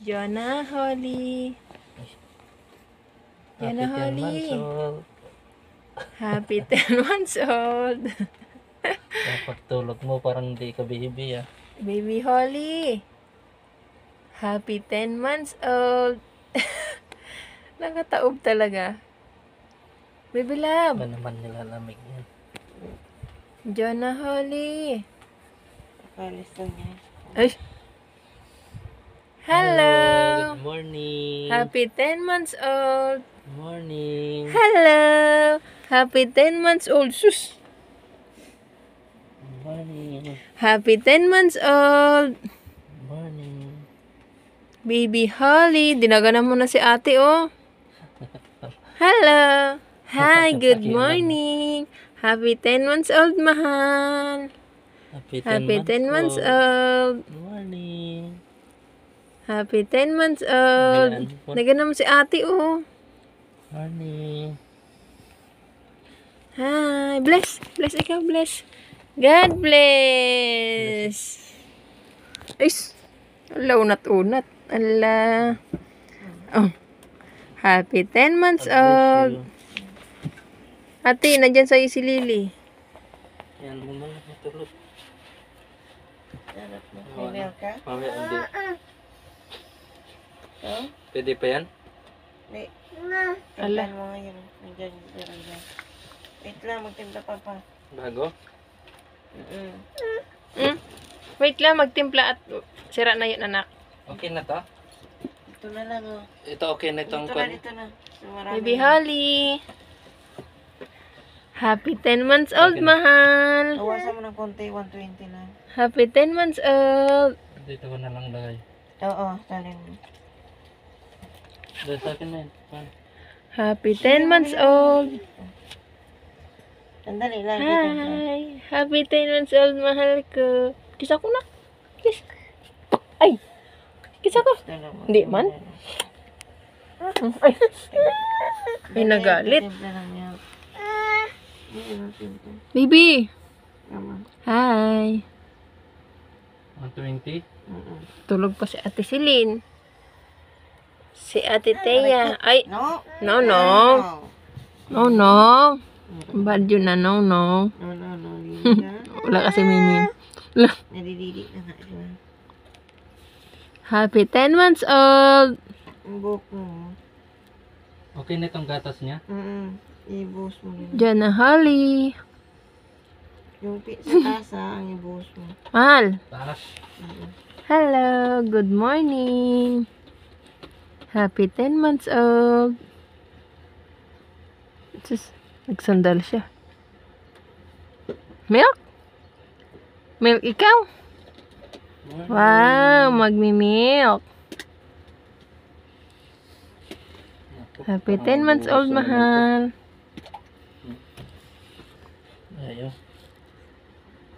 Jonah Holly. Jonah Holly. Happy 10 months old. Dapat tulog mo parang hindi ka baby ah. Baby Holly. Happy 10 months old. Nakataob talaga. Baby love. Ba naman nilalamig yan. Jonah Holly. Palisto niya. Ay. Hello. Good morning. Happy 10 months old. Good morning. Hello. Happy 10 months old. Sus. Good morning. Happy 10 months old. Good morning. Baby Holly. Dinaganan mo na si ate, oh. Hello. Hi, good morning. Happy 10 months old, mahal. Happy 10 months old. Good morning. Happy 10 months old. Ganyan po. Naganan mo si ate, oh. Morning. Hi. Bless. Bless ikaw, bless. God bless. Ay, ala, unat-unat. Ala. Oh. Happy 10 months God bless old. you. Ate, nandyan sa'yo si Lily. Yan mo muna matulog. May milk ka? Mamaya hindi. Oh? Pwede pa yan? May. Ala. Ala. Mo ngayon. Nandiyan. Wait lang, magtimpla pa pa. Bago? Wait lang, magtimpla at sira na yun, anak. Okay na to? Ito na lang oh. Ito okay na itong Dito na, dito na. So, marami Baby na. Holly. Happy 10 months old, Okay na. mahal. Bawasan mo ng konti, 120 na. Happy 10 months old. Dito ko na lang lagay. Oo, talin mo. Dito sa akin na yan. Happy 10 months old. Sandali lang, dito na. Hi. Happy 10 months old, mahal ko. Kiss ako na. Kiss. Ay. Kiss ako. Ito lang, Hindi man. Ay. Ay, nagalit. Timpla lang yan. Baby. Tama. Hi. 120? Tulog pa si Ate Celine. Si Ate Thea. Ay. No. No, no. No, no. Bad yun na, no, no. No, no, no. Hindi ka. Wala kasi mimi. Wala. Nadididi na nga siya. Happy 10 months old. Ang buhok mo. Okay na itong gatas niya? I-buhos mo rin. Jonah Holly. Yung sa tasa, ang i-buhos mo. Mahal. Taas. Hello. Good morning. Happy 10 months old. Sus, nagsandal siya. Milk? Milk ikaw? Wow, magmi-milk. Happy 10 months old, mahal. Ayaw.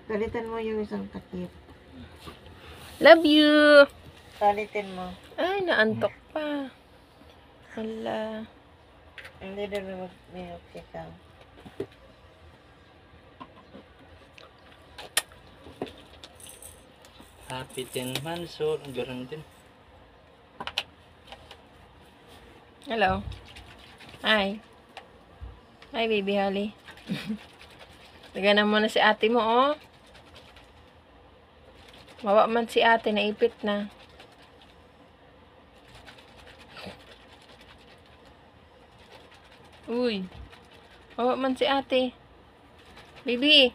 Palitan mo yung isang takip. Love you. Palitin mo. Ay, naantok pa. Hala. Hindi na mag-milk ikaw. Happy 10 months old. Ang garan din. Hello. Hi. Hi, baby Holly. Taganan mo na si ate mo, oh. Mawa man si ate, naipit na. Uy. Mawa man si ate. Baby.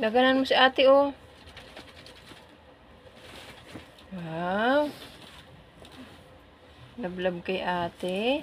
Laganan mo si ate, oh. Wow. Lablab kay ate.